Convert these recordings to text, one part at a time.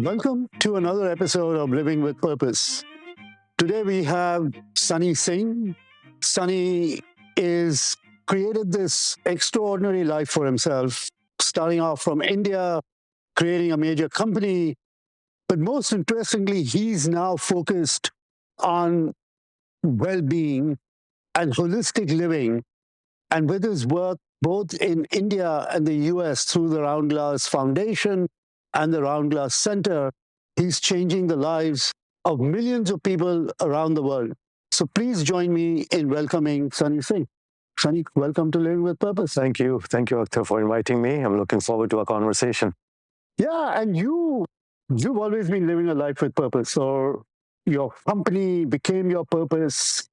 Welcome to another episode of Living with Purpose. Today we have Sunny Singh. Sunny is created this extraordinary life for himself, starting off from India, creating a major company. But most interestingly, he's now focused on well-being and holistic living. And with his work both in India and the US through the Roundglass Foundation and the Roundglass Center, he's changing the lives of millions of people around the world. So please join me in welcoming Sunny Singh. Sunny, welcome to Living with Purpose. Thank you. Thank you, Akhtar, for inviting me. I'm looking forward to our conversation. Yeah, and you've always been living a life with purpose. So your company became your purpose.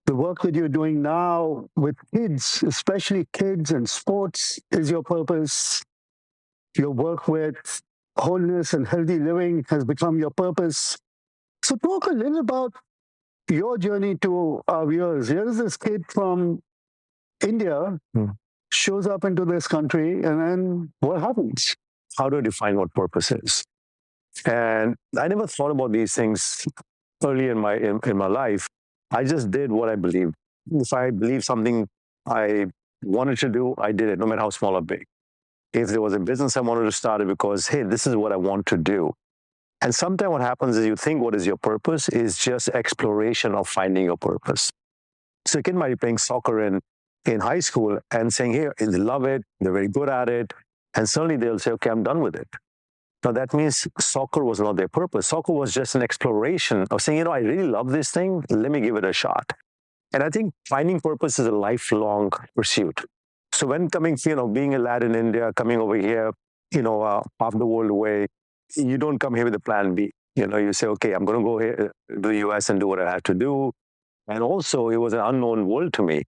The work that you're doing now with kids, especially kids and sports, is your purpose. Your work with wholeness and healthy living has become your purpose. So talk a little about your journey to our viewers. Here's this kid from India, shows up into this country, and then what happens? How do I define what purpose is? And I never thought about these things early in my life. I just did what I believed. If I believed something I wanted to do, I did it, no matter how small or big. If there was a business I wanted to start it because, hey, this is what I want to do. And sometimes what happens is you think what is your purpose is just exploration of finding your purpose. So a kid might be playing soccer in high school and saying, hey, they love it, they're very good at it. And suddenly they'll say, okay, I'm done with it. Now that means soccer was not their purpose. Soccer was just an exploration of saying, I really love this thing, let me give it a shot. And I think finding purpose is a lifelong pursuit. So when coming, being a lad in India, coming over here, half the world away, you don't come here with a plan B. You say, okay, I'm going to go here to the US and do what I have to do. And also, it was an unknown world to me.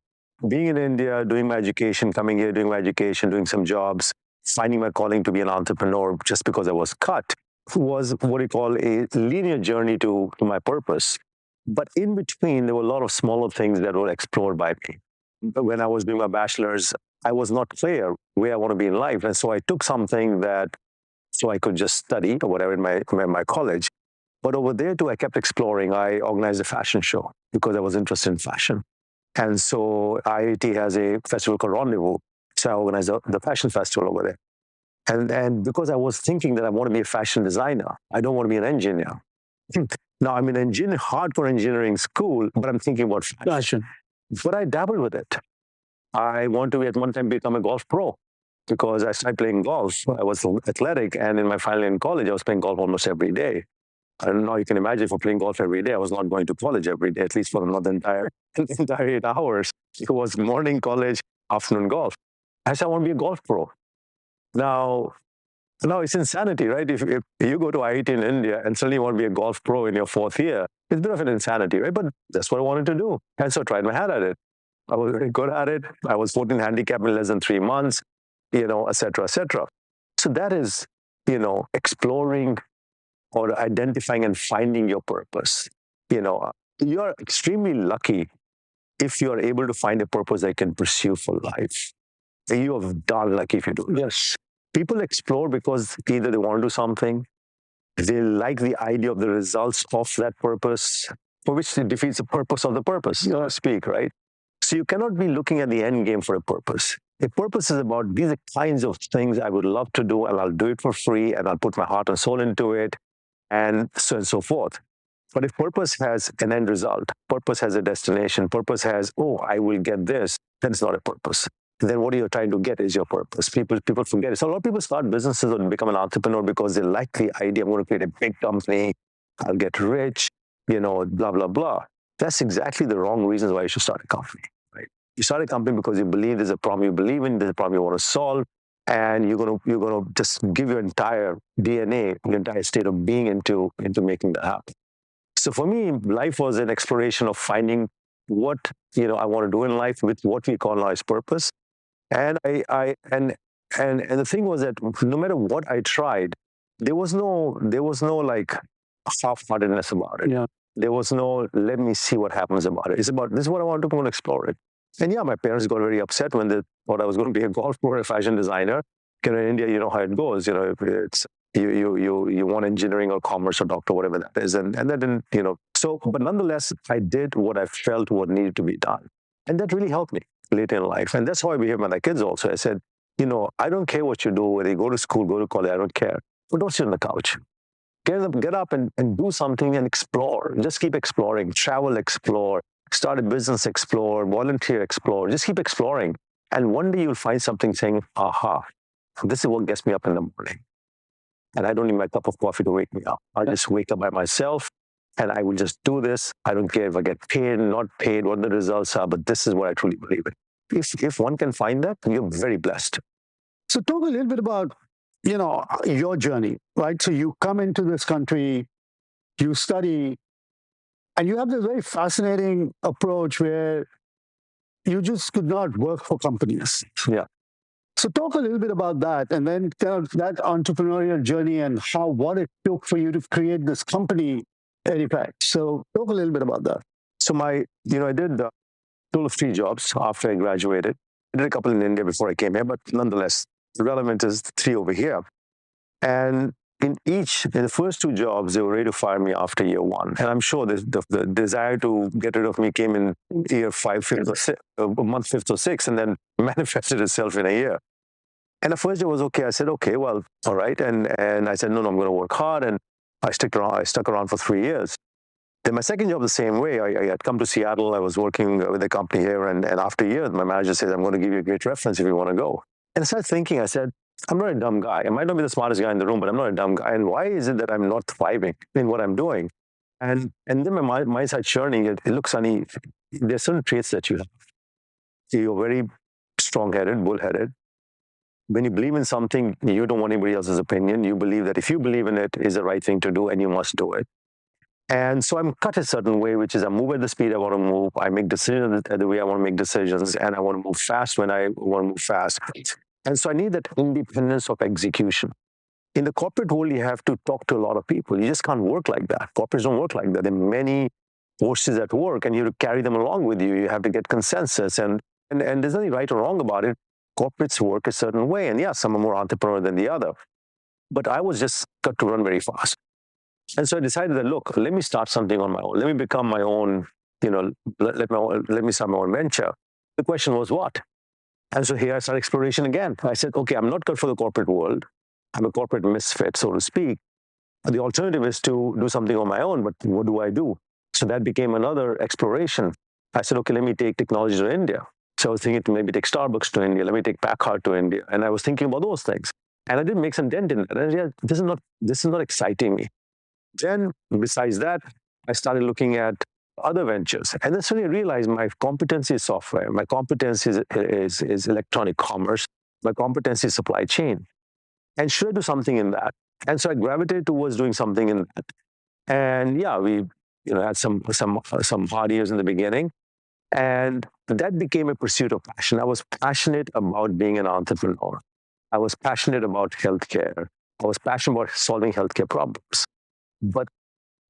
Being in India, doing my education, coming here, doing my education, doing some jobs, finding my calling to be an entrepreneur just because I was cut was what you call a linear journey to my purpose. But in between, there were a lot of smaller things that were explored by me. When I was doing my bachelor's, I was not clear where I want to be in life. And so I took something so I could just study or whatever in my college. But over there too, I kept exploring. I organized a fashion show because I was interested in fashion. And so IIT has a festival called Rendezvous. So I organized the fashion festival over there. And because I was thinking that I want to be a fashion designer, I don't want to be an engineer. Now I'm in hardcore engineering school, but I'm thinking about fashion. But I dabbled with it. I want to at one time become a golf pro because I started playing golf. I was athletic, and in my final year in college, I was playing golf almost every day. I don't know, you can imagine for playing golf every day, I was not going to college every day, at least for not the entire 8 hours. It was morning college, afternoon golf. I said, I want to be a golf pro. Now it's insanity, right? If you go to IIT in India and suddenly you want to be a golf pro in your 4th year, it's a bit of an insanity, right? But that's what I wanted to do. And so I tried my hand at it. I was very good at it. I was 14 handicap in less than 3 months, et cetera, et cetera. So that is, exploring or identifying and finding your purpose. You're extremely lucky if you're able to find a purpose that can pursue for life. You are darn lucky if you do. Yes. People explore because either they want to do something, they like the idea of the results of that purpose, for which it defeats the purpose of the purpose, so to speak, right? So you cannot be looking at the end game for a purpose. A purpose is about these are kinds of things I would love to do, and I'll do it for free, and I'll put my heart and soul into it, and so forth. But if purpose has an end result, purpose has a destination, purpose has, I will get this, then it's not a purpose. Then what you're trying to get is your purpose. People forget it. So a lot of people start businesses or become an entrepreneur because they like the idea, I'm going to create a big company, I'll get rich, blah, blah, blah. That's exactly the wrong reasons why you should start a company, right? You start a company because you believe there's a problem you believe in, there's a problem you want to solve, and you're going to just give your entire DNA, your entire state of being into making that happen. So for me, life was an exploration of finding what I want to do in life with what we call life's purpose. And and the thing was that no matter what I tried, there was no like half-heartedness about it. Yeah. There was no let me see what happens about it. It's about this is what I want to do, I'm going to explore it. And yeah, my parents got very upset when they thought I was going to be a golf pro, a fashion designer. In India, you know how it goes. It's You want engineering or commerce or doctor, whatever that is. And that didn't, so, but nonetheless, I did what I felt what needed to be done. And that really helped me later in life. And that's how I behave with my kids also. I said, I don't care what you do, whether you go to school, go to college, I don't care. But don't sit on the couch. Get up and do something and explore. Just keep exploring, travel, explore, start a business, explore, volunteer, explore. Just keep exploring. And one day you'll find something saying, aha, this is what gets me up in the morning. And I don't need my cup of coffee to wake me up. I'll just wake up by myself and I will just do this. I don't care if I get paid, not paid, what the results are, but this is what I truly believe in. If one can find that, you're very blessed. So talk a little bit about, your journey, right? So you come into this country, you study, and you have this very fascinating approach where you just could not work for companies. Yeah. So talk a little bit about that, and then kind of that entrepreneurial journey and what it took for you to create this company, Edifecs. So talk a little bit about that. So I did a total of 3 jobs after I graduated. I did a couple in India before I came here, but nonetheless, relevant is 3 over here. And in the first 2 jobs, they were ready to fire me after year 1. And I'm sure the desire to get rid of me came in year 5, 5th, or 6, month 5th or 6th, and then manifested itself in a year. And the first job was okay. I said, okay, well, all right. And I said, no, I'm going to work hard. And I stuck around for 3 years. Then my second job, the same way. I had come to Seattle. I was working with a company here. And after a year, my manager said, I'm going to give you a great reference if you want to go. And I started thinking, I said, I'm not a dumb guy. I might not be the smartest guy in the room, but I'm not a dumb guy. And why is it that I'm not thriving in what I'm doing? And then my mind started churning. It looks funny. There's certain traits that you have. You're very strong-headed, bull-headed. When you believe in something, you don't want anybody else's opinion. You believe that if you believe in it, is the right thing to do, and you must do it. And so I'm cut a certain way, which is I move at the speed I want to move. I make decisions the way I want to make decisions, and I want to move fast when I want to move fast. And so I need that independence of execution. In the corporate world, you have to talk to a lot of people. You just can't work like that. Corporates don't work like that. There are many forces at work, and you have to carry them along with you. You have to get consensus, and there's nothing right or wrong about it. Corporates work a certain way, and yeah, some are more entrepreneurial than the other. But I was just cut to run very fast. And so I decided that, look, let me start something on my own. Let me become my own, let me start my own venture. The question was what? And so here I started exploration again. I said, okay, I'm not cut for the corporate world. I'm a corporate misfit, so to speak. The alternative is to do something on my own, but what do I do? So that became another exploration. I said, okay, let me take technology to India. So I was thinking to maybe take Starbucks to India, let me take Packard to India. And I was thinking about those things. And I didn't make some dent in it. And I this is not exciting me. Then, besides that, I started looking at other ventures. And then suddenly I realized my competency is software. My competency is electronic commerce. My competency is supply chain. And should I do something in that? And so I gravitated towards doing something in that. And yeah, we had some hard years in the beginning. And that became a pursuit of passion. I was passionate about being an entrepreneur. I was passionate about healthcare. I was passionate about solving healthcare problems. But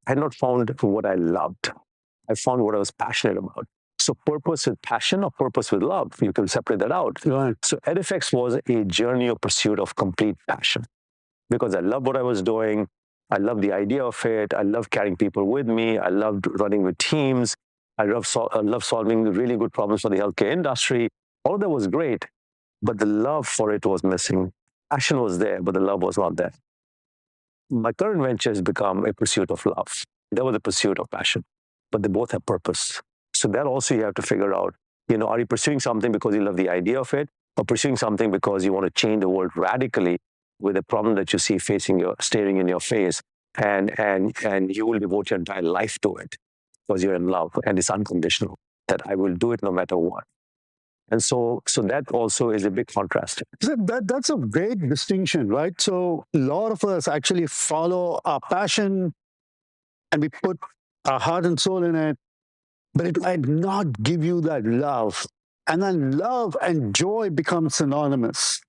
I had not found what I loved. I found what I was passionate about. So purpose with passion or purpose with love, you can separate that out. Right. So Edifecs was a journey of pursuit of complete passion because I loved what I was doing. I loved the idea of it. I loved carrying people with me. I loved running with teams. I love solving really good problems for the healthcare industry. All of that was great, but the love for it was missing. Passion was there, but the love was not there. My current venture has become a pursuit of love. That was a pursuit of passion, but they both have purpose. So that also you have to figure out, are you pursuing something because you love the idea of it, or pursuing something because you want to change the world radically with a problem that you see staring in your face, and you will devote your entire life to it because you're in love and it's unconditional, that I will do it no matter what. And so that also is a big contrast. So that's a great distinction, right? So a lot of us actually follow our passion and we put our heart and soul in it, but it might not give you that love. And then love and joy become synonymous.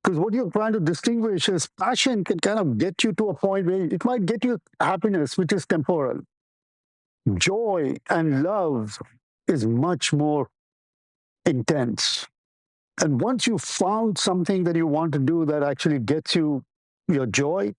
Because what you're trying to distinguish is passion can kind of get you to a point where it might get you happiness, which is temporal. Joy and love is much more intense. And once you found something that you want to do that actually gets you your joy,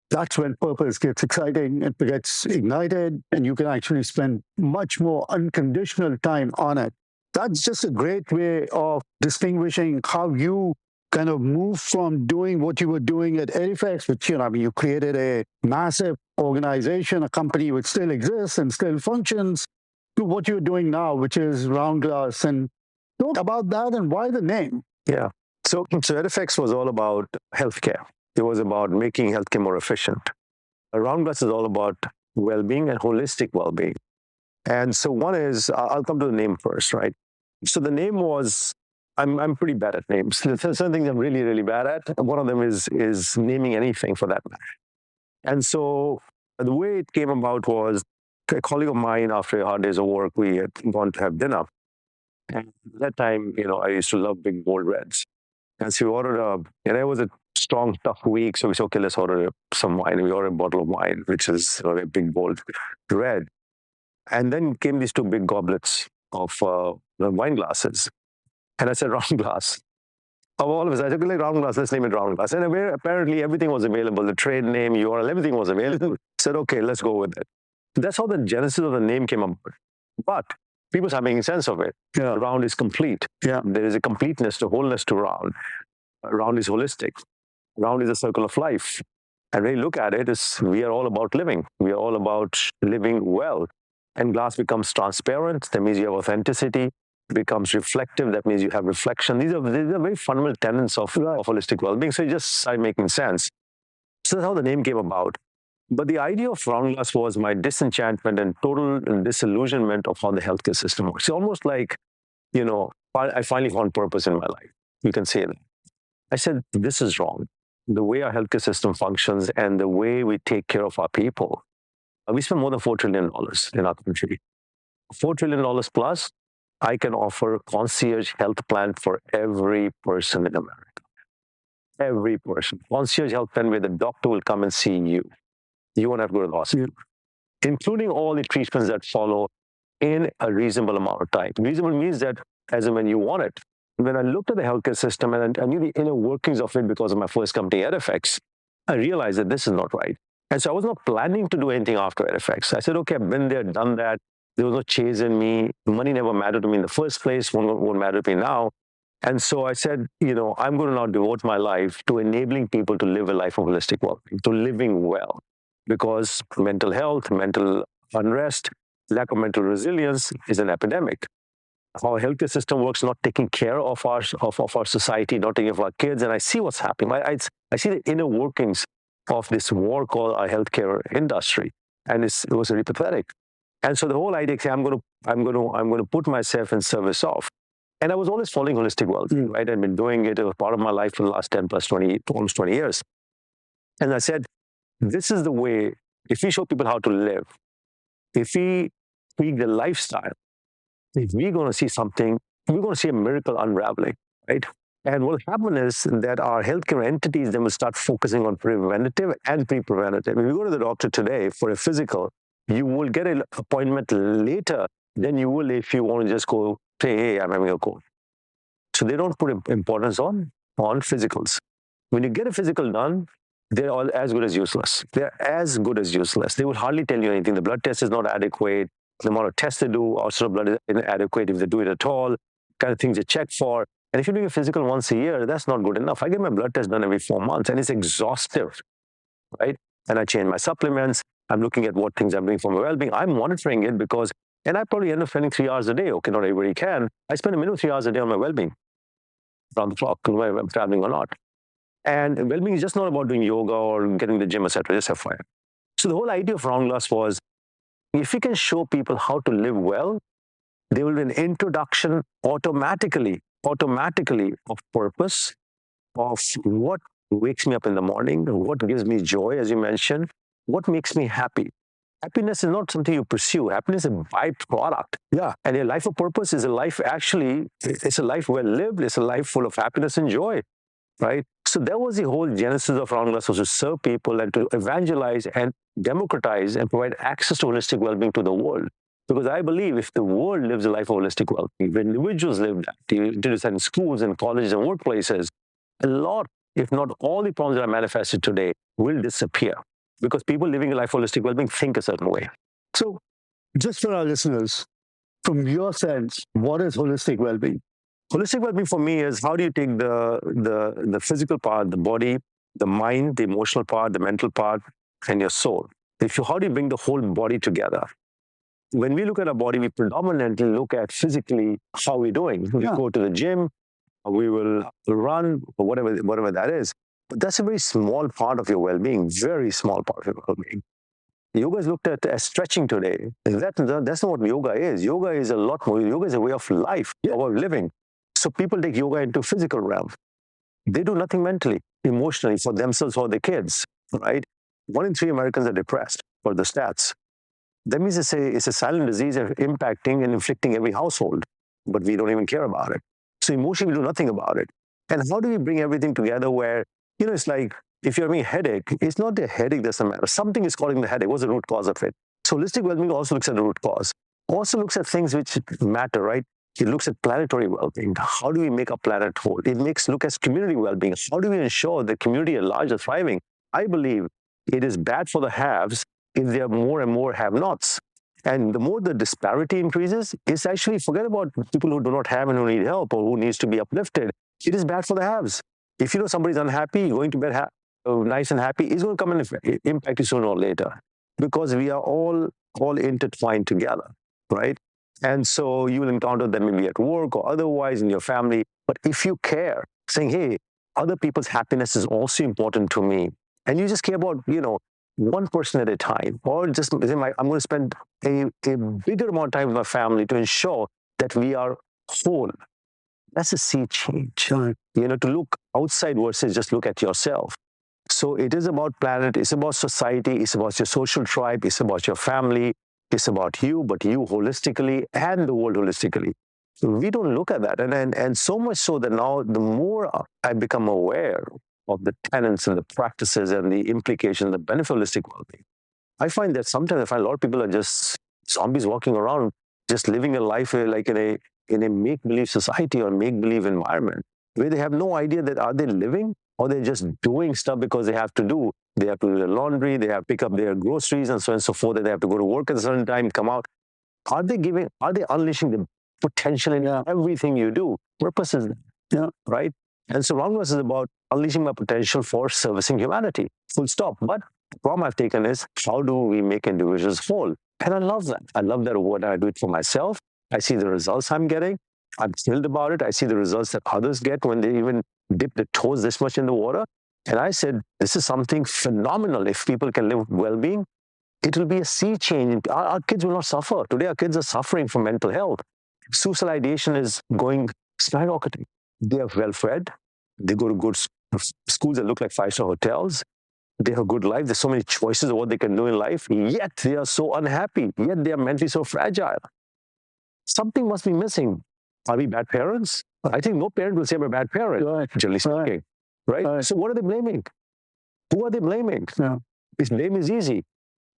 that's when purpose gets exciting, it gets ignited, and you can actually spend much more unconditional time on it. That's just a great way of distinguishing how you kind of move from doing what you were doing at Edifecs, which, I mean, you created a massive organization, a company which still exists and still functions, to what you're doing now, which is Roundglass. And talk about that and why the name. Yeah. So Edifecs was all about healthcare. It was about making healthcare more efficient. Roundglass is all about well-being and holistic well-being. And so one is, I'll come to the name first, right? So the name was, I'm pretty bad at names. There's certain things I'm really, really bad at. One of them is naming anything for that matter. And so the way it came about was a colleague of mine, after a hard day's of work, we had gone to have dinner. And at that time, I used to love big, bold reds. And so we ordered and it was a strong, tough week. So we said, okay, let's order some wine. And we ordered a bottle of wine, which is a big, bold red. And then came these two big goblets of wine glasses. And I said, round glass. Of all of us, I said, like round glass, let's name it round glass. And apparently everything was available. The trade name, URL, everything was available. I said, okay, let's go with it. That's how the genesis of the name came about. But people start making sense of it. Yeah. Round is complete. Yeah. There is a completeness to wholeness to round. Round is holistic. Round is a circle of life. And when you look at it, we are all about living. We are all about living well. And glass becomes transparent. That means you have authenticity. Becomes reflective. That means you have reflection. These are very fundamental tenets of holistic well-being. So it just started making sense. So that's how the name came about. But the idea of Roundglass was my disenchantment and total disillusionment of how the healthcare system works. It's almost like, I finally found purpose in my life. You can say that. I said, this is wrong. The way our healthcare system functions and the way we take care of our people. We spend more than $4 trillion in our country. $4 trillion plus, I can offer concierge health plan for every person in America. Every person. Concierge health plan where the doctor will come and see you. You won't have to go to the hospital. Including all the treatments that follow in a reasonable amount of time. Reasonable means that as and when you want it. When I looked at the healthcare system and I knew the inner workings of it because of my first company, Edifecs, I realized that this is not right. And so I was not planning to do anything after Edifecs. I said, okay, I've been there, done that. There was no chase in me. Money never mattered to me in the first place, won't matter to me now. And so I said, I'm going to now devote my life to enabling people to live a life of holistic well-being, to living well. Because mental health, mental unrest, lack of mental resilience is an epidemic. Our healthcare system works not taking care of our society, not taking care of our kids, and I see what's happening. I see the inner workings of this war called our healthcare industry, and it was really pathetic. And so the whole idea, I'm going to put myself in service of. And I was always following holistic well-being, right? I've been doing it as part of my life for the last 10 plus 20, almost 20 years. And I said, this is the way, if we show people how to live, if we tweak the lifestyle, if we're going to see something, we're going to see a miracle unraveling, right? And what will happen is that our healthcare entities then will start focusing on preventative and pre-preventative. If you go to the doctor today for a physical, you will get an appointment later than you will if you want to just go say, hey, I'm having a cold. So they don't put importance on physicals. When you get a physical done, they're all as good as useless. They're as good as useless. They will hardly tell you anything. The blood test is not adequate. The amount of tests they do, also blood is inadequate if they do it at all, kind of things they check for. And if you're doing a physical once a year, that's not good enough. I get my blood test done every 4 months, and it's exhaustive, right? And I change my supplements. I'm looking at what things I'm doing for my well-being. I'm monitoring it because, and I probably end up spending 3 hours a day. Okay, not everybody can. I spend a minimum 3 hours a day on my well-being, around the clock, whether I'm traveling or not. And well-being is just not about doing yoga or getting to the gym, etc. Just FYI. So the whole idea of Roundglass was, if we can show people how to live well, there will be an introduction automatically of purpose, of what wakes me up in the morning, what gives me joy, as you mentioned, what makes me happy. Happiness is not something you pursue. Happiness is a byproduct. Yeah. And a life of purpose is a life, actually, it's a life well lived. It's a life full of happiness and joy, right? So that was the whole genesis of Roundglass, was to serve people and to evangelize and democratize and provide access to holistic well-being to the world. Because I believe if the world lives a life of holistic well-being, if individuals live that, you do this in schools and colleges and workplaces, a lot if not all the problems that are manifested today will disappear because people living a life of holistic well-being think a certain way. So, just for our listeners, from your sense, what is holistic well-being? Holistic well-being for me is how do you take the physical part, the body, the mind, the emotional part, the mental part, and your soul. How do you bring the whole body together? When we look at our body, we predominantly look at physically how we're doing. We go to the gym, we will run, or whatever that is. But that's a very small part of your well-being, very small part of your well-being. Yoga is looked at as stretching today. That's not what yoga is. Yoga is a lot more. Yoga is a way of life, a way of living. So people take yoga into physical realm. They do nothing mentally, emotionally for themselves or their kids, right? 1 in 3 Americans are depressed for the stats. That means it's a silent disease impacting and inflicting every household, but we don't even care about it. So emotionally, we do nothing about it. And how do we bring everything together where, it's like if you're having a headache, it's not the headache that's the matter. Something is causing the headache. What's the root cause of it? So holistic well-being also looks at the root cause, also looks at things which matter, right? It looks at planetary well-being. How do we make our planet whole? It look at community well-being. How do we ensure the community at large is thriving? I believe it is bad for the haves if there are more and more have-nots. And the more the disparity increases, it's actually, forget about people who do not have and who need help or who needs to be uplifted. It is bad for the haves. If you know somebody's unhappy, going to bed nice and happy, it's going to come and impact you sooner or later because we are all intertwined together, right? And so you will encounter them maybe at work or otherwise in your family. But if you care, saying, hey, other people's happiness is also important to me, and you just care about, one person at a time, or just, I'm going to spend a bigger amount of time with my family to ensure that we are whole. That's a sea change, to look outside versus just look at yourself. So it is about planet, it's about society, it's about your social tribe, it's about your family, it's about you, but you holistically and the world holistically. So we don't look at that. And so much so that now the more I become aware of the tenets and the practices and the implications, the benefit of holistic well-being, I find that sometimes a lot of people are just zombies walking around, just living a life like in a make-believe society or make-believe environment where they have no idea that are they living or they're just doing stuff because they have to do. They have to do their laundry, they have to pick up their groceries and so on and so forth, and they have to go to work at a certain time, come out. Are they unleashing the potential in everything you do? Purpose is that, right? And so Roundglass is about unleashing my potential for servicing humanity, full stop. But the problem I've taken is how do we make individuals whole? And I love that. I love that when I do it for myself. I see the results I'm getting. I'm thrilled about it. I see the results that others get when they even dip their toes this much in the water. And I said, this is something phenomenal. If people can live well-being, it will be a sea change. Our kids will not suffer. Today, our kids are suffering from mental health. Suicidal ideation is going skyrocketing. They are well-fed. They go to good schools that look like five-star hotels. They have a good life. There's so many choices of what they can do in life. Yet they are so unhappy. Yet they are mentally so fragile. Something must be missing. Are we bad parents? I think no parent will say I'm a bad parent, generally speaking. Right? So what are they blaming? Who are they blaming? This blame is easy.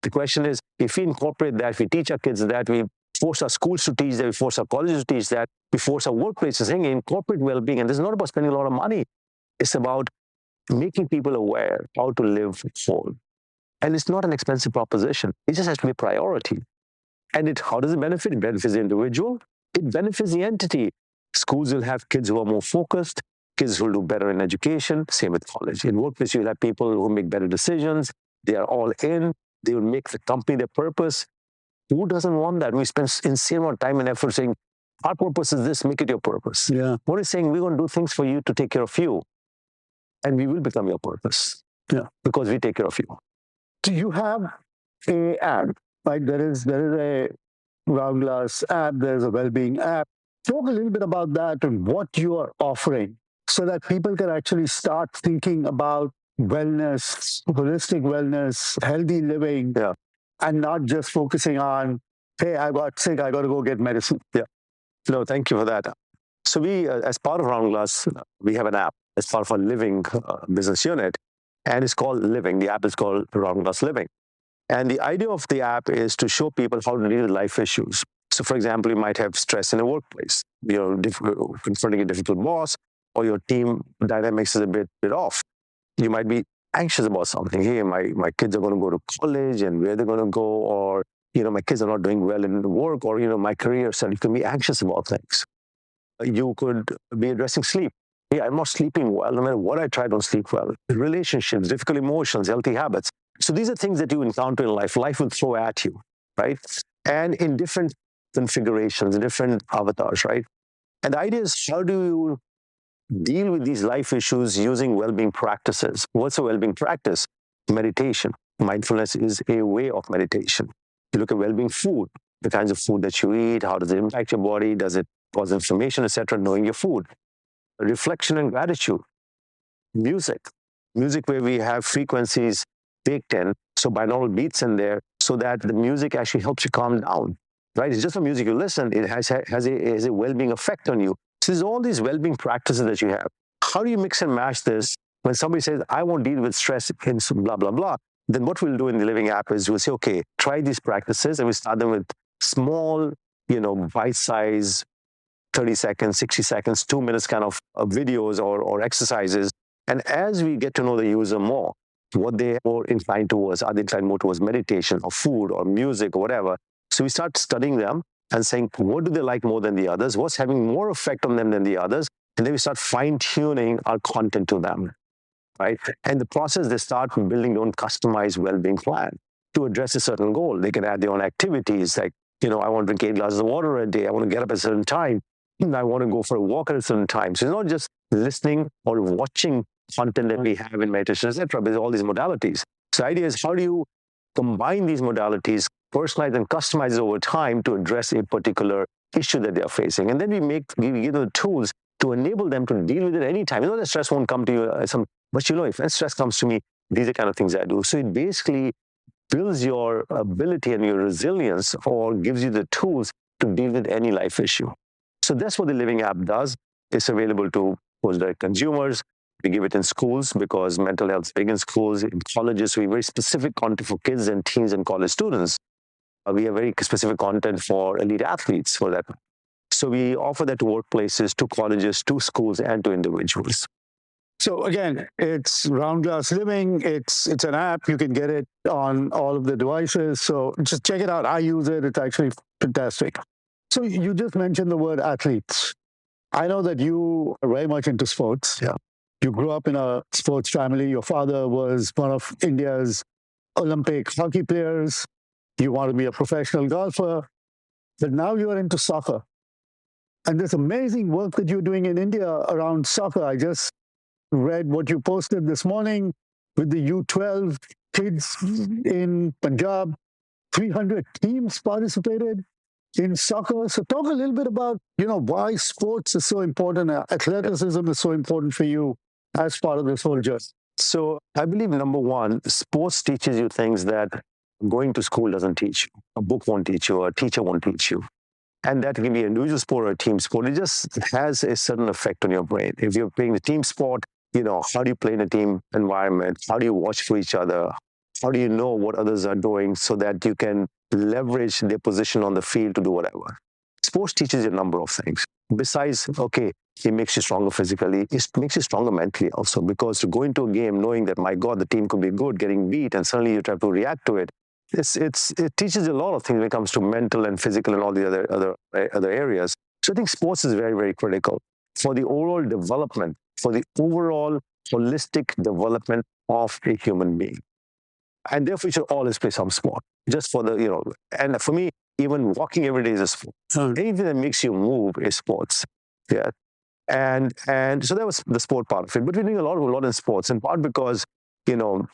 The question is, if we incorporate that, if we teach our kids that, we force our schools to teach that, we force our colleges to teach that, we force our workplaces to incorporate well-being. And this is not about spending a lot of money. It's about making people aware how to live whole. And it's not an expensive proposition. It just has to be a priority. And how does it benefit? It benefits the individual. It benefits the entity. Schools will have kids who are more focused, kids who will do better in education, same with college. In workplace, you'll have people who make better decisions. They are all in. They will make the company their purpose. Who doesn't want that? We spend insane amount of time and effort saying, our purpose is this, make it your purpose. What is saying, we're going to do things for you to take care of you. And we will become your purpose. Because we take care of you. Do you have a app? Like there is a Roundglass app, there's a well-being app. Talk a little bit about that and what you are offering so that people can actually start thinking about wellness, holistic wellness, healthy living, and not just focusing on, hey, I got sick, I got to go get medicine. No, thank you for that. So we, as part of Roundglass, we have an app as part of our living business unit, and it's called Living. The app is called Roundglass Living. And the idea of the app is to show people how to deal with life issues. So, for example, you might have stress in a workplace. You're confronting a difficult boss, or your team dynamics is a bit off. You might be anxious about something. Hey, my kids are going to go to college and where they're going to go, or my kids are not doing well in work, or my career. So you can be anxious about things. You could be addressing sleep. Hey, I'm not sleeping well. No matter what I try, I don't sleep well. Relationships, difficult emotions, healthy habits. So these are things that you encounter in life. Life will throw at you, right? And in different configurations, different avatars, right? And the idea is, how do you deal with these life issues using well-being practices? What's a well-being practice? Meditation. Mindfulness is a way of meditation. You look at well-being food, the kinds of food that you eat, how does it impact your body? Does it cause inflammation, etc.? Knowing your food. Reflection and gratitude. Music where we have frequencies baked in, so binaural beats in there, so that the music actually helps you calm down, right? It's just the music you listen, it has a well-being effect on you. So there's all these well-being practices that you have. How do you mix and match this? When somebody says, I won't deal with stress in blah, blah, blah, then what we'll do in the Living app is we'll say, okay, try these practices, and we start them with small, bite-size, 30 seconds, 60 seconds, 2 minutes kind of videos or exercises. And as we get to know the user more, what they're more inclined towards, are they inclined more towards meditation or food or music or whatever? So we start studying them and saying, what do they like more than the others? What's having more effect on them than the others? And then we start fine-tuning our content to them, right? And the process, they start building their own customized well-being plan to address a certain goal. They can add their own activities, like, I want to drink 8 glasses of water a day. I want to get up at a certain time. I want to go for a walk at a certain time. So it's not just listening or watching content that we have in meditation, etc. But there's all these modalities. So the idea is, how do you combine these modalities, personalize and customize it over time to address a particular issue that they're facing? And then we give them the tools to enable them to deal with it anytime. That stress won't come to you, but if stress comes to me, these are the kind of things I do. So it basically builds your ability and your resilience, or gives you the tools to deal with any life issue. So that's what the Living app does. It's available to post-direct consumers. We give it in schools because mental health is big in schools. In colleges, we have very specific content for kids and teens and college students. We have very specific content for elite athletes for that. So we offer that to workplaces, to colleges, to schools, and to individuals. So again, it's Roundglass Living. It's an app. You can get it on all of the devices. So just check it out. I use it. It's actually fantastic. So you just mentioned the word athletes. I know that you are very much into sports. Yeah. You grew up in a sports family. Your father was one of India's Olympic hockey players. You want to be a professional golfer. But now you are into soccer. And this amazing work that you're doing in India around soccer. I just read what you posted this morning with the U12 kids in Punjab. 300 teams participated in soccer. So talk a little bit about, why sports is so important, athleticism is so important for you as part of this whole journey. So I believe, number one, sports teaches you things that going to school doesn't teach you. A book won't teach you, a teacher won't teach you. And that can be an individual sport or a team sport. It just has a certain effect on your brain. If you're playing a team sport, how do you play in a team environment? How do you watch for each other? How do you know what others are doing so that you can leverage their position on the field to do whatever? Sports teaches you a number of things. Besides, it makes you stronger physically, it makes you stronger mentally also, because to go into a game knowing that, my God, the team could be good, getting beat, and suddenly you have to react to it, it teaches you a lot of things when it comes to mental and physical and all the other areas. So I think sports is very, very critical for the overall development, for the overall holistic development of a human being. And therefore, you should always play some sport, just for the, and for me, even walking every day is a sport. Anything that makes you move is sports. Yeah. And so that was the sport part of it. But we're doing a lot in sports, in part because, I'm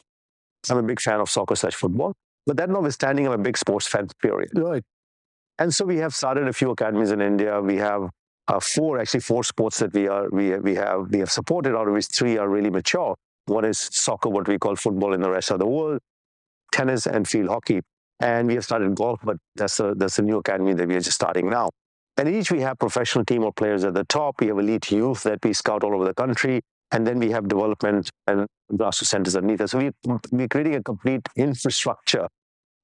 a big fan of soccer/football. But that notwithstanding, I'm a big sports fan, period. Right. And so we have started a few academies in India. We have four sports that we have supported, out of which 3 are really mature. One is soccer, what we call football in the rest of the world, tennis and field hockey. And we have started golf, but that's a new academy that we are just starting now. And each we have professional team or players at the top. We have elite youth that we scout all over the country. And then we have development and grassroots centers underneath us. So we're creating a complete infrastructure.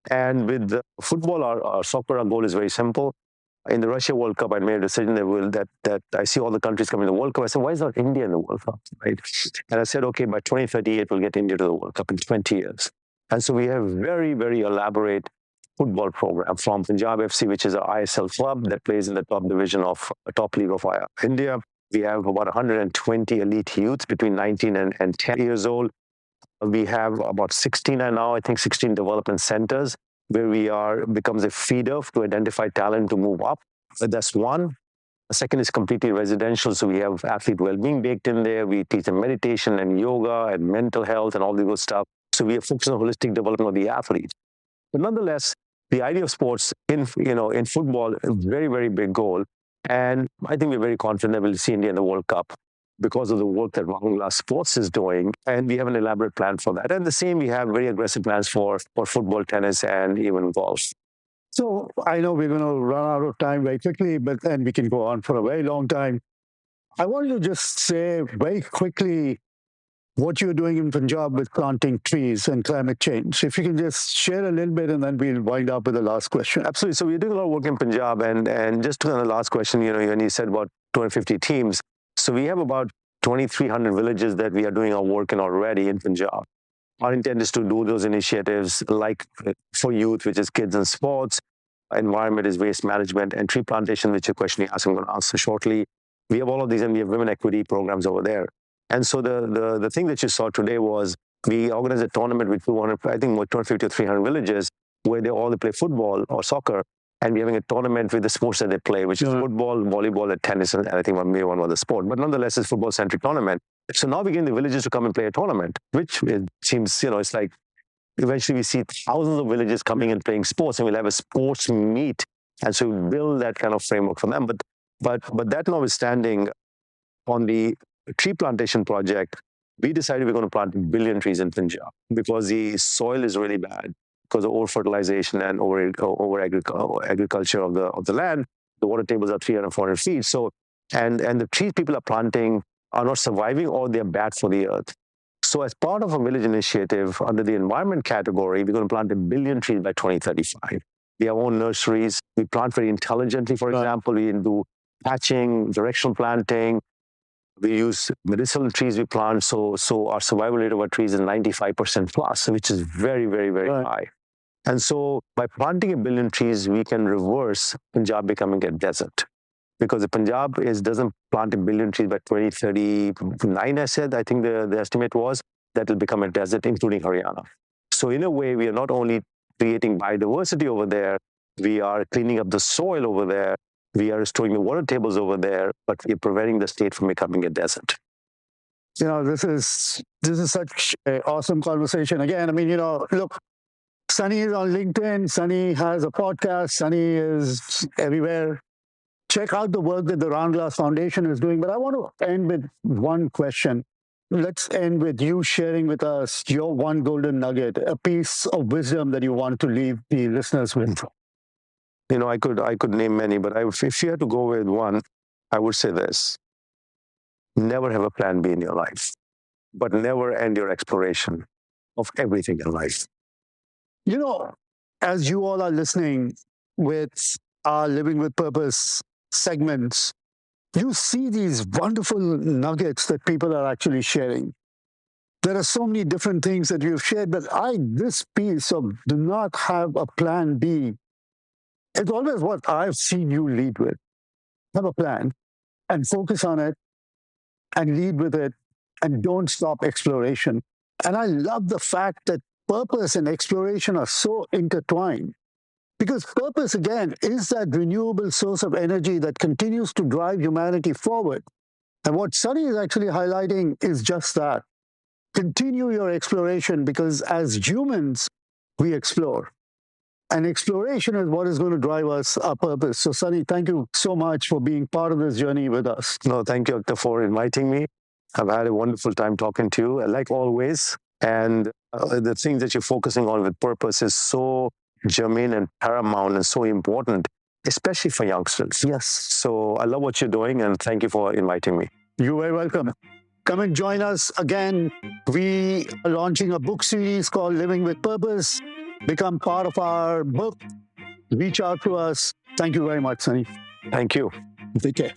And with football or soccer, our goal is very simple. in the Russia World Cup, I made a decision that I see all the countries coming to the World Cup. I said, why is not India in the World Cup, right? And I said, okay, by 2038, we'll get India to the World Cup in 20 years. And so we have very, very elaborate football program from Punjab FC, which is our ISL club that plays in the top division of top league of India. We have about 120 elite youths between 19 and 10 years old. We have about 16 and now, I think 16 development centers where becomes a feeder to identify talent to move up. That's one. The second is completely residential. So we have athlete well-being baked in there. We teach them meditation and yoga and mental health and all the good stuff. So we are focused on holistic development of the athlete. But nonetheless, the idea of sports in football is a very, very big goal. And I think we're very confident that we'll see India in the World Cup because of the work that Roundglass Sports is doing. And we have an elaborate plan for that. And the same, we have very aggressive plans for football, tennis, and even golf. So I know we're going to run out of time very quickly, but then we can go on for a very long time. I want you to just say very quickly what you're doing in Punjab with planting trees and climate change. If you can just share a little bit, and then we'll wind up with the last question. Absolutely. So we're doing a lot of work in Punjab, and just to the last question, when you said about 250 teams, so we have about 2,300 villages that we are doing our work in already in Punjab. Our intent is to do those initiatives like for youth, which is kids and sports, environment is waste management, and tree plantation, which is a question you asked, I'm going to answer shortly. We have all of these, and we have women equity programs over there. And so the thing that you saw today was we organized a tournament with 250 or 300 villages where they all play football or soccer, and we're having a tournament with the sports that they play, which is football, volleyball, and tennis, and I think maybe one other sport. But nonetheless, it's a football-centric tournament. So now we're getting the villages to come and play a tournament, which it seems, it's like eventually we see thousands of villages coming and playing sports, and we'll have a sports meet. And so we build that kind of framework for them. But that notwithstanding, on the tree plantation project, we decided we're going to plant 1 billion trees in Punjab because the soil is really bad because of over-fertilization and over-agriculture of the land. The water tables are 300, 400 feet. So, and the trees people are planting are not surviving or they're bad for the earth. So as part of a village initiative under the environment category, we're going to plant 1 billion trees by 2035. We have our own nurseries. We plant very intelligently, for example. We do patching, directional planting. We use medicinal trees we plant. So our survival rate of our trees is 95% plus, which is very, very, very high. And so by planting 1 billion trees, we can reverse Punjab becoming a desert. Because the Punjab doesn't plant 1 billion trees by 2039, I said, I think the estimate was, that will become a desert, including Haryana. So in a way, we are not only creating biodiversity over there, we are cleaning up the soil over there, we are restoring the water tables over there, but we are preventing the state from becoming a desert. This is such an awesome conversation. Again, look, Sunny is on LinkedIn. Sunny has a podcast. Sunny is everywhere. Check out the work that the Roundglass Foundation is doing. But I want to end with one question. Let's end with you sharing with us your one golden nugget, a piece of wisdom that you want to leave the listeners with. I could name many, but if you had to go with one, I would say this. Never have a plan B in your life, but never end your exploration of everything in life. As you all are listening with our Living with Purpose segments, you see these wonderful nuggets that people are actually sharing. There are so many different things that you've shared, but this piece of do not have a plan B, it's always what I've seen you lead with. Have a plan and focus on it and lead with it and don't stop exploration. And I love the fact that purpose and exploration are so intertwined. Because purpose, again, is that renewable source of energy that continues to drive humanity forward. And what Sunny is actually highlighting is just that. Continue your exploration because as humans, we explore. And exploration is what is going to drive us our purpose. So, Sunny, thank you so much for being part of this journey with us. No, thank you, Akhtar, for inviting me. I've had a wonderful time talking to you, like always. And the things that you're focusing on with purpose is so germane and paramount and so important, especially for youngsters. Yes. So I love what you're doing, and thank you for inviting me. You're very welcome. Come and join us again. We are launching a book series called Living with Purpose. Become part of our book. Reach out to us. Thank you very much, Sunny. Thank you. Take care.